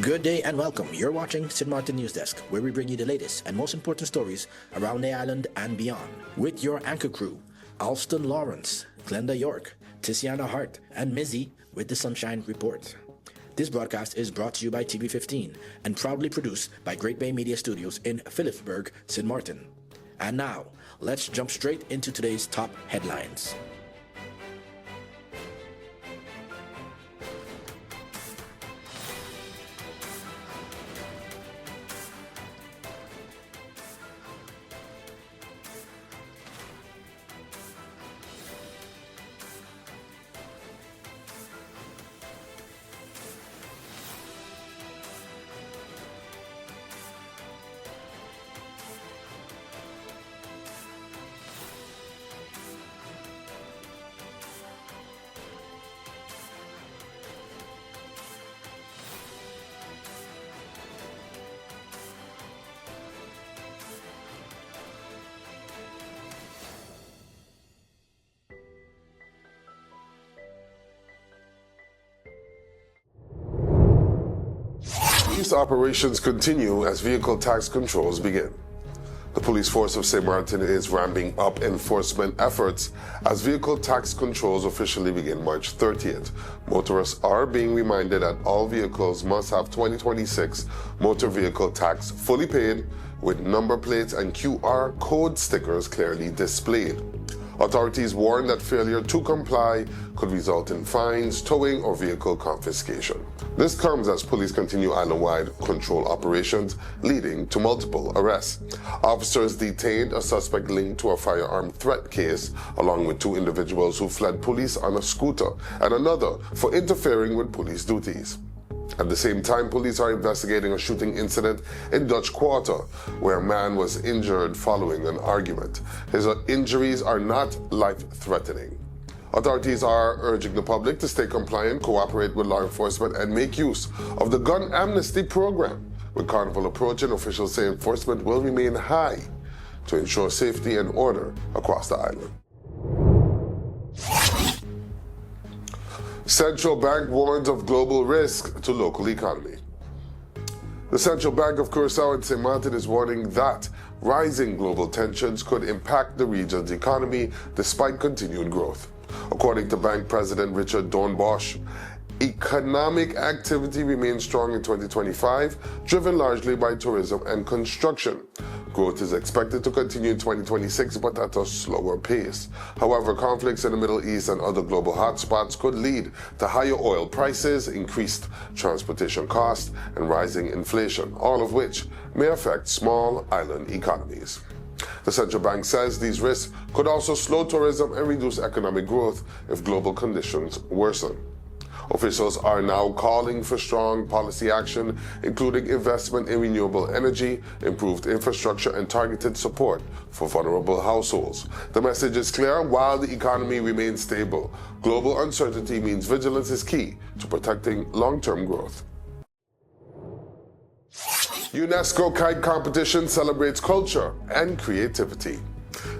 Good day and welcome. You're watching Sint Maarten NEWSDESK, where we bring you the latest and most important stories around the island and beyond. With your anchor crew, Alston Lawrence, Glenda York, Tiziana Hart, and Mizzy with the Sunshine Report. This broadcast is brought to you by TV15 and proudly produced by Great Bay Media Studios in Philipsburg, Sint Maarten. And now, let's jump straight into today's top headlines. Police operations continue as vehicle tax controls begin. The police force of St. Maarten is ramping up enforcement efforts as vehicle tax controls officially begin March 30th. Motorists are being reminded that all vehicles must have 2026 motor vehicle tax fully paid, with number plates and QR code stickers clearly displayed. Authorities warn that failure to comply could result in fines, towing, or vehicle confiscation. This comes as police continue island-wide control operations, leading to multiple arrests. Officers detained a suspect linked to a firearm threat case, along with two individuals who fled police on a scooter, and another for interfering with police duties. At the same time, police are investigating a shooting incident in Dutch Quarter, where a man was injured following an argument. His injuries are not life-threatening. Authorities are urging the public to stay compliant, cooperate with law enforcement, and make use of the gun amnesty program. With Carnival approaching, officials say enforcement will remain high to ensure safety and order across the island. Central Bank warns of global risk to local economy. The Central Bank of Curaçao and St. Maarten is warning that rising global tensions could impact the region's economy despite continued growth. According to Bank President Richard Doornbos, economic activity remains strong in 2025, driven largely by tourism and construction. Growth is expected to continue in 2026, but at a slower pace. However, conflicts in the Middle East and other global hotspots could lead to higher oil prices, increased transportation costs, and rising inflation, all of which may affect small island economies. The central bank says these risks could also slow tourism and reduce economic growth if global conditions worsen. Officials are now calling for strong policy action, including investment in renewable energy, improved infrastructure, and targeted support for vulnerable households. The message is clear: while the economy remains stable, global uncertainty means vigilance is key to protecting long-term growth. UNESCO Kite Competition celebrates culture and creativity.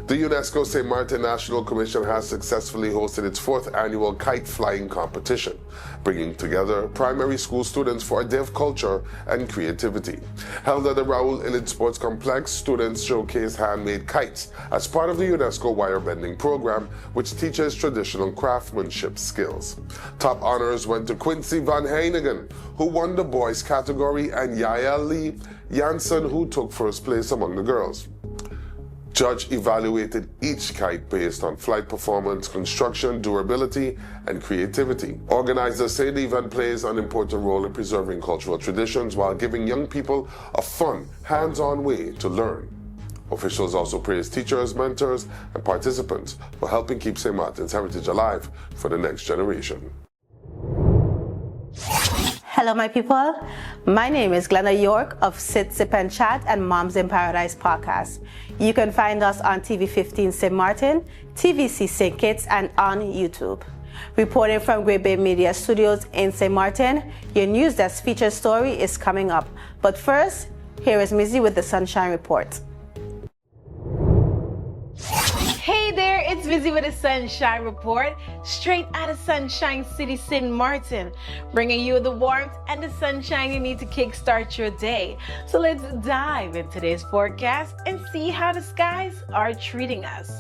The UNESCO St. Maarten National Commission has successfully hosted its 4th annual kite flying competition, bringing together primary school students for a day of culture and creativity. Held at the Raoul Illid Sports Complex, students showcased handmade kites as part of the UNESCO wire bending program, which teaches traditional craftsmanship skills. Top honors went to Quincy van Heinigen, who won the boys category, and Yaeli Jansen, who took first place among the girls. Judge evaluated each kite based on flight performance, construction, durability, and creativity. Organizers say the event plays an important role in preserving cultural traditions while giving young people a fun, hands-on way to learn. Officials also praised teachers, mentors, and participants for helping keep St. Maarten's heritage alive for the next generation. Hello, my people. My name is Glenda York of Sit, Sip, and Chat and Moms in Paradise podcast. You can find us on TV15 St. Maarten, TVC St. Kitts, and on YouTube. Reporting from Great Bay Media Studios in St. Maarten, your NEWSDESK feature story is coming up. But first, here is Mizzy with the Sunshine Report. Hey there, it's Busy with a Sunshine Report, straight out of Sunshine City, St. Maarten, bringing you the warmth and the sunshine you need to kickstart your day. So let's dive into today's forecast and see how the skies are treating us.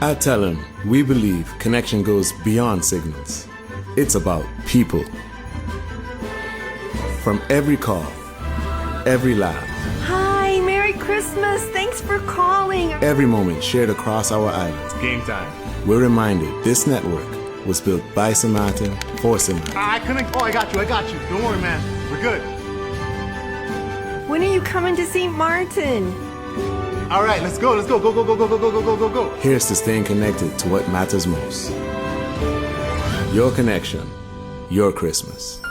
At Talon, we believe connection goes beyond signals. It's about people. From every call, every laugh, Hi, Merry Christmas. Thanks for calling. every moment shared across our island, Game time. we're reminded this network was built by St. Maarten for St. Maarten. I couldn't. Oh, I got you. Don't worry, man. We're good. When are you coming to St. Maarten? All right, let's go. Go. Here's to staying connected to what matters most. Your connection, your Christmas.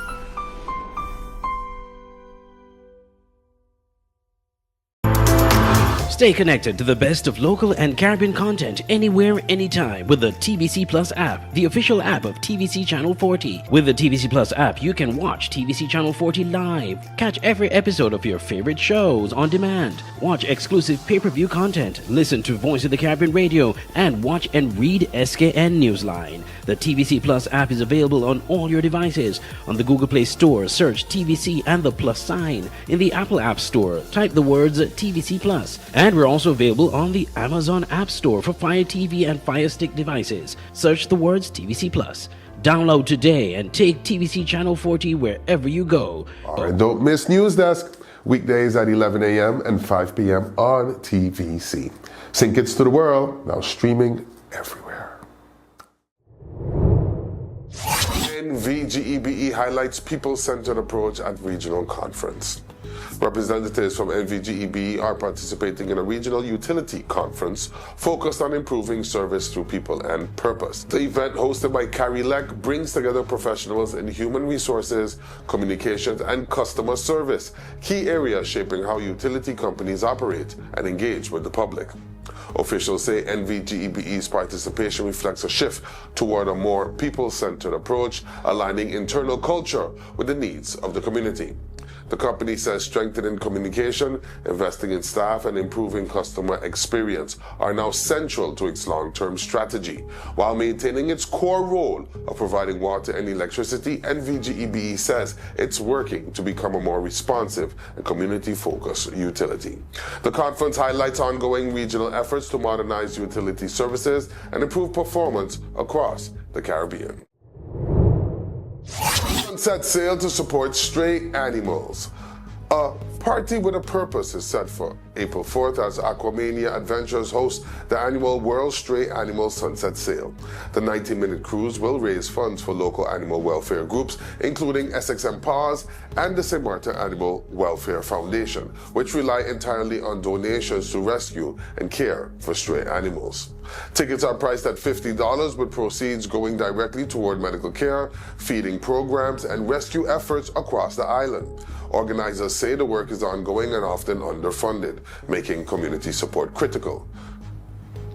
Stay connected to the best of local and Caribbean content anywhere, anytime with the TVC Plus app, the official app of TVC Channel 40. With the TVC Plus app, you can watch TVC Channel 40 live, catch every episode of your favorite shows on demand, watch exclusive pay-per-view content, listen to Voice of the Caribbean radio, and watch and read SKN Newsline. The TVC Plus app is available on all your devices. On the Google Play Store, search TVC and the plus sign. In the Apple App Store, type the words TVC Plus. And we're also available on the Amazon App Store for Fire TV and Fire Stick devices. Search the words TVC Plus. Download today and take TVC Channel 40 wherever you go. All right, don't miss NEWSDESK, weekdays at 11 a.m. and 5 p.m. on TVC. Sink Kids to the World, now streaming everywhere. NVGEBE highlights people-centered approach at regional conference. Representatives from NVGEBE are participating in a regional utility conference focused on improving service through people and purpose. The event, hosted by Carrie Leck, brings together professionals in human resources, communications, and customer service, key areas shaping how utility companies operate and engage with the public. Officials say NVGEBE's participation reflects a shift toward a more people-centered approach, aligning internal culture with the needs of the community. The company says strengthening communication, investing in staff, and improving customer experience are now central to its long-term strategy. While maintaining its core role of providing water and electricity, NVGEBE says it's working to become a more responsive and community-focused utility. The conference highlights ongoing regional efforts to modernize utility services and improve performance across the Caribbean. Sunset sail to support stray animals. A party with a purpose is set for April 4th as Aquamania Adventures hosts the annual World Stray Animal Sunset Sail. The 90-minute cruise will raise funds for local animal welfare groups, including SXM Paws and the St. Maarten Animal Welfare Foundation, which rely entirely on donations to rescue and care for stray animals. Tickets are priced at $50, with proceeds going directly toward medical care, feeding programs, and rescue efforts across the island. Organizers say the work is ongoing and often underfunded, making community support critical.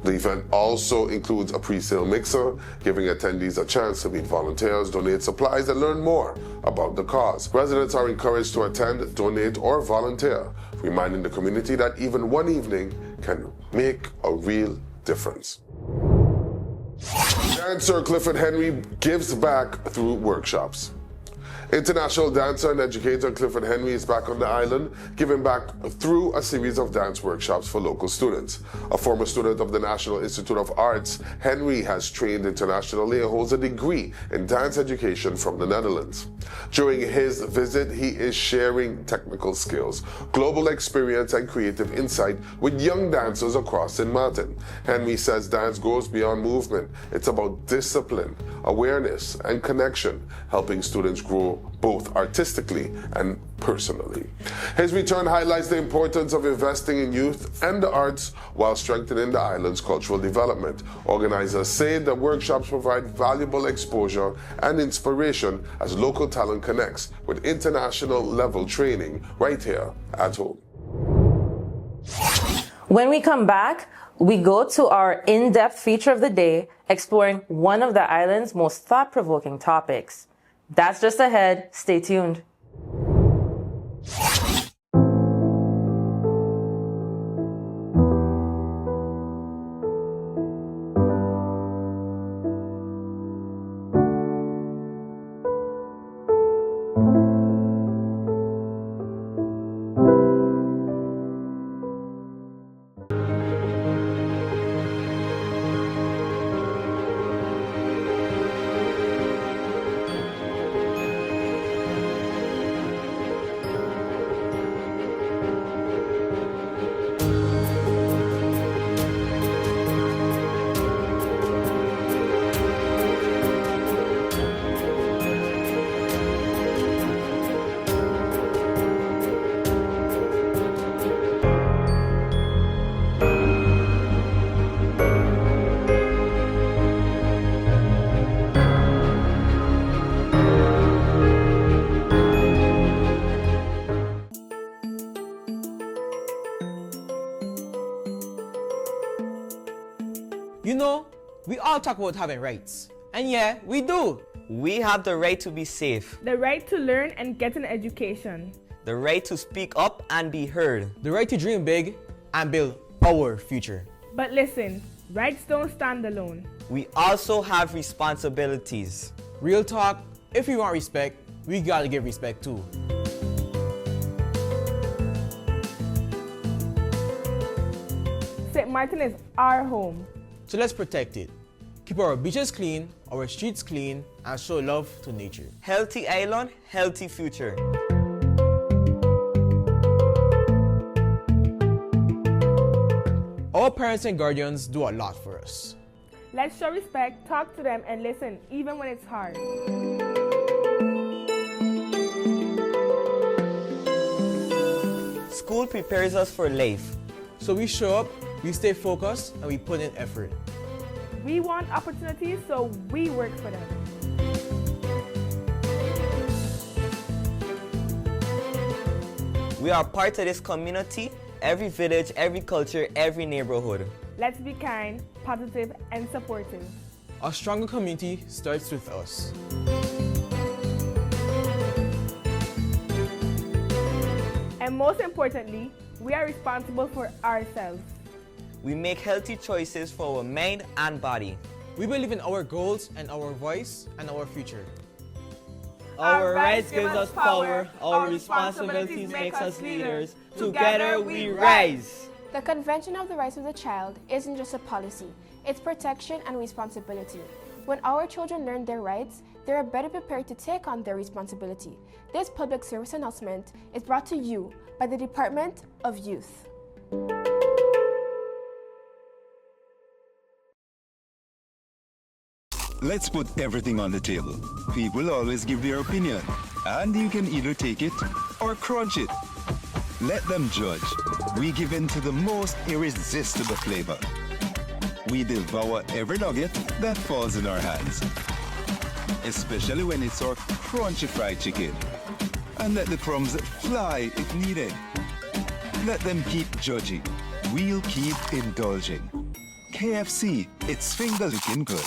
The event also includes a pre-sale mixer, giving attendees a chance to meet volunteers, donate supplies, and learn more about the cause. Residents are encouraged to attend, donate, or volunteer, reminding the community that even one evening can make a real difference. Dancer Clifford Henry gives back through workshops. International dancer and educator Clifford Henry is back on the island, giving back through a series of dance workshops for local students. A former student of the National Institute of Arts, Henry has trained internationally and holds a degree in dance education from the Netherlands. During his visit, he is sharing technical skills, global experience, and creative insight with young dancers across St. Maarten. Henry says dance goes beyond movement. It's about discipline, awareness, and connection, helping students grow both artistically and personally. His return highlights the importance of investing in youth and the arts while strengthening the island's cultural development. Organizers say the workshops provide valuable exposure and inspiration as local talent connects with international level training right here at home. When we come back, we go to our in-depth feature of the day, exploring one of the island's most thought-provoking topics. That's just ahead. Stay tuned. You know, we all talk about having rights. And yeah, we do. We have the right to be safe. The right to learn and get an education. The right to speak up and be heard. The right to dream big and build our future. But listen, rights don't stand alone. We also have responsibilities. Real talk, if we want respect, we gotta give respect too. St. Maarten is our home. So let's protect it. Keep our beaches clean, our streets clean, and show love to nature. Healthy island, healthy future. Our parents and guardians do a lot for us. Let's show respect, talk to them, and listen, even when it's hard. School prepares us for life. So we show up, we stay focused, and we put in effort. We want opportunities, so we work for them. We are part of this community, every village, every culture, every neighborhood. Let's be kind, positive, and supportive. A stronger community starts with us. And most importantly, we are responsible for ourselves. We make healthy choices for our mind and body. We believe in our goals and our voice and our future. Our rights give us power, our responsibilities makes us leaders. Together we rise. The Convention of the Rights of the Child isn't just a policy, it's protection and responsibility. When our children learn their rights, they are better prepared to take on their responsibility. This public service announcement is brought to you by the Department of Youth. Let's put everything on the table. People always give their opinion, and you can either take it or crunch it. Let them judge. We give in to the most irresistible flavor. We devour every nugget that falls in our hands, especially when it's our crunchy fried chicken. And let the crumbs fly if needed. Let them keep judging. We'll keep indulging. KFC, it's finger licking good.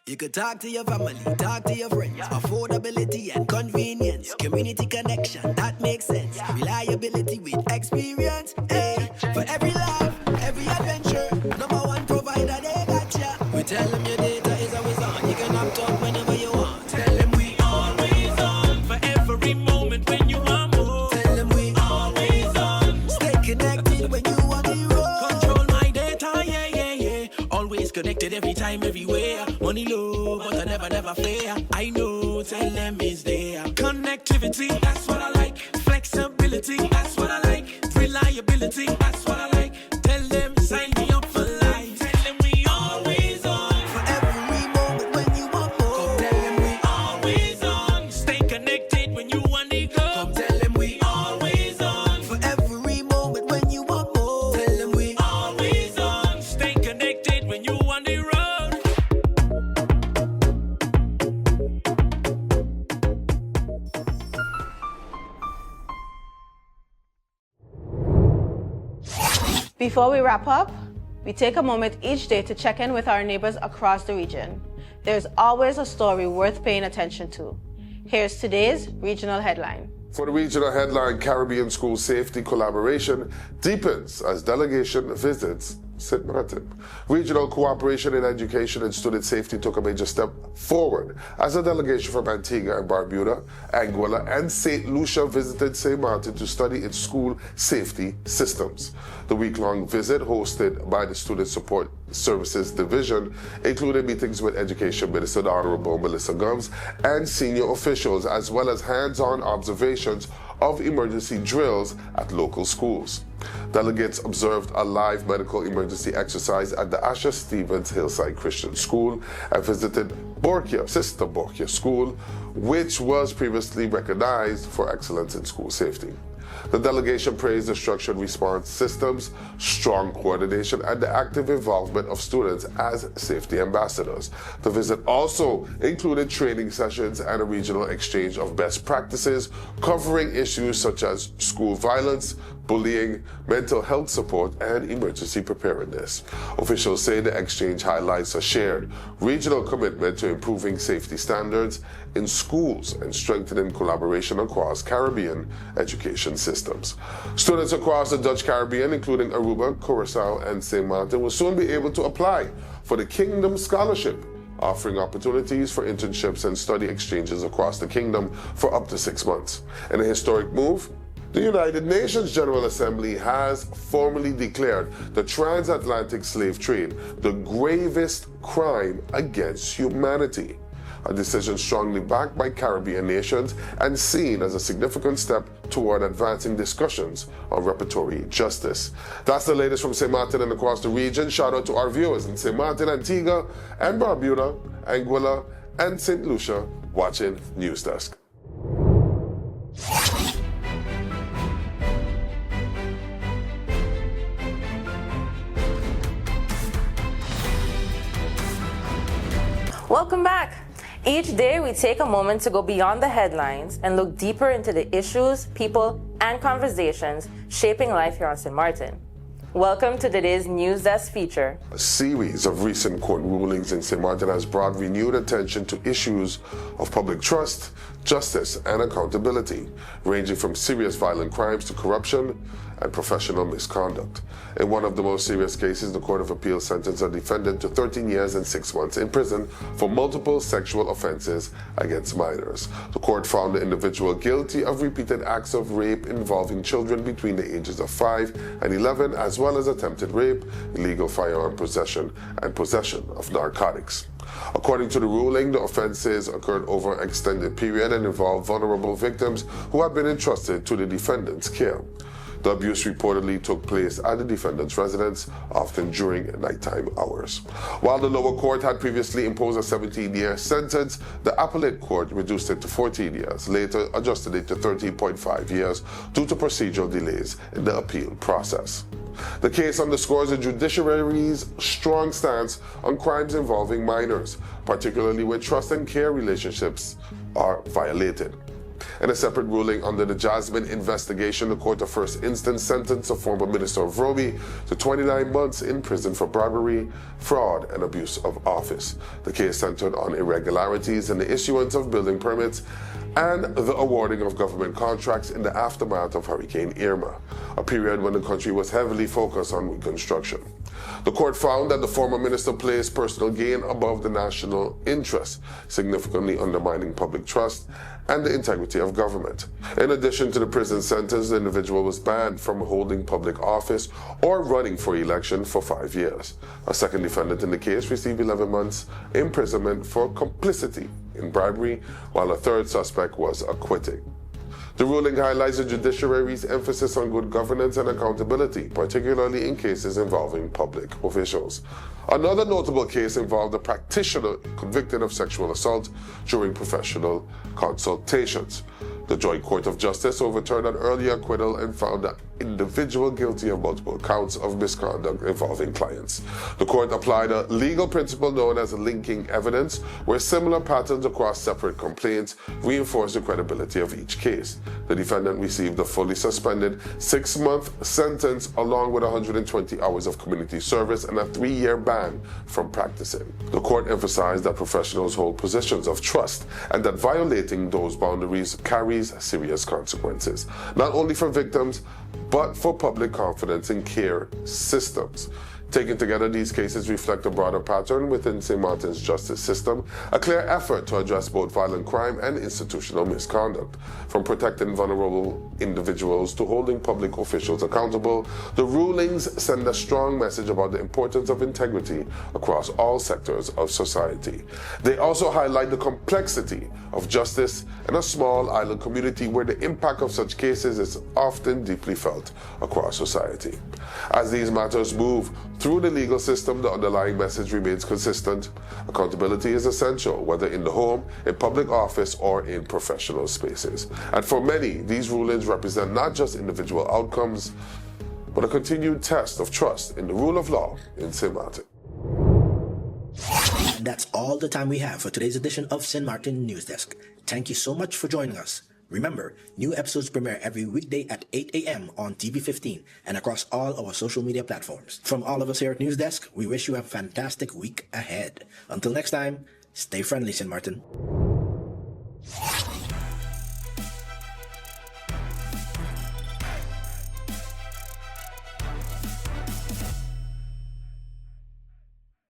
You could talk to your family, talk to your friends. Affordability and convenience. Community connection, that makes sense. Reliability with experience. Hey, for every laugh, every adventure. Number one provider, they got ya. We tell them your data is always on. You can opt out whenever you want. Tell them we always on. For every moment when you want more. Tell them we always on. Stay connected when you want the road. Control my data, yeah, yeah, yeah. Always connected every time, everywhere. Money low, but I never fair. I know, tell them is there. Connectivity, that's what I like. Flexibility, that's what I like. Reliability, that's what I like. Tell them, sign me up for life. Tell them we always on. For every moment when you want more. Come tell them we always on. Stay connected when you want to go. Come tell them we always on. For every moment when you want more. Tell them we always on. Stay connected when you want to road. Before we wrap up, we take a moment each day to check in with our neighbors across the region. There's always a story worth paying attention to. Here's today's regional headline. For the regional headline, Caribbean school safety collaboration deepens as delegation visits St. Maarten. Regional cooperation in education and student safety took a major step forward as a delegation from Antigua and Barbuda, Anguilla, and St. Lucia visited St. Maarten to study its school safety systems. The week-long visit, hosted by the Student Support Services Division, included meetings with Education Minister the Honorable Melissa Gums and senior officials, as well as hands-on observations of emergency drills at local schools. Delegates observed a live medical emergency exercise at the Asher Stevens Hillside Christian School and visited Sister Borkia School, which was previously recognized for excellence in school safety. The delegation praised the structured response systems, strong coordination, and the active involvement of students as safety ambassadors. The visit also included training sessions and a regional exchange of best practices covering issues such as school violence, bullying, mental health support, and emergency preparedness. Officials say the exchange highlights a shared regional commitment to improving safety standards in schools and strengthening collaboration across Caribbean education systems. Students across the Dutch Caribbean, including Aruba, Curaçao, and St. Maarten, will soon be able to apply for the Kingdom Scholarship, offering opportunities for internships and study exchanges across the kingdom for up to 6 months. In a historic move, the United Nations General Assembly has formally declared the transatlantic slave trade the gravest crime against humanity, a decision strongly backed by Caribbean nations and seen as a significant step toward advancing discussions on reparatory justice. That's the latest from St. Maarten and across the region. Shout out to our viewers in St. Maarten, Antigua, and Barbuda, Anguilla, and St. Lucia watching NEWSDESK. Welcome back. Each day we take a moment to go beyond the headlines and look deeper into the issues, people, and conversations shaping life here on St. Martin. Welcome to today's News Desk feature. A series of recent court rulings in St. Martin has brought renewed attention to issues of public trust, justice, and accountability, ranging from serious violent crimes to corruption and professional misconduct. In one of the most serious cases, the Court of Appeal sentenced a defendant to 13 years and 6 months in prison for multiple sexual offenses against minors. The court found the individual guilty of repeated acts of rape involving children between the ages of 5 and 11, as well as attempted rape, illegal firearm possession, and possession of narcotics. According to the ruling, the offenses occurred over an extended period and involved vulnerable victims who had been entrusted to the defendant's care. The abuse reportedly took place at the defendant's residence, often during nighttime hours. While the lower court had previously imposed a 17-year sentence, the appellate court reduced it to 14 years, later adjusted it to 13.5 years due to procedural delays in the appeal process. The case underscores the judiciary's strong stance on crimes involving minors, particularly when trust and care relationships are violated. In a separate ruling under the Jasmine investigation, the Court of First Instance sentenced the former Minister of Romy to 29 months in prison for bribery, fraud, and abuse of office. The case centered on irregularities in the issuance of building permits and the awarding of government contracts in the aftermath of Hurricane Irma, a period when the country was heavily focused on reconstruction. The court found that the former minister placed personal gain above the national interest, significantly undermining public trust and the integrity of government. In addition to the prison sentence, the individual was banned from holding public office or running for election for 5 years. A second defendant in the case received 11 months imprisonment for complicity in bribery, while a third suspect was acquitted. The ruling highlights the judiciary's emphasis on good governance and accountability, particularly in cases involving public officials. Another notable case involved a practitioner convicted of sexual assault during professional consultations. The Joint Court of Justice overturned an earlier acquittal and found the individual guilty of multiple counts of misconduct involving clients. The court applied a legal principle known as linking evidence, where similar patterns across separate complaints reinforce the credibility of each case. The defendant received a fully suspended 6-month sentence along with 120 hours of community service and a 3-year ban from practicing. The court emphasized that professionals hold positions of trust and that violating those boundaries carries serious consequences, not only for victims, but for public confidence in care systems. Taken together, these cases reflect a broader pattern within St. Martin's justice system, a clear effort to address both violent crime and institutional misconduct. From protecting vulnerable individuals to holding public officials accountable, the rulings send a strong message about the importance of integrity across all sectors of society. They also highlight the complexity of justice in a small island community where the impact of such cases is often deeply felt across society. As these matters move through the legal system, the underlying message remains consistent. Accountability is essential, whether in the home, in public office, or in professional spaces. And for many, these rulings represent not just individual outcomes, but a continued test of trust in the rule of law in St. Martin. That's all the time we have for today's edition of St. Martin News Desk. Thank you so much for joining us. Remember, new episodes premiere every weekday at 8 a.m. on TV15 and across all our social media platforms. From all of us here at News Desk, we wish you a fantastic week ahead. Until next time, stay friendly, St. Martin.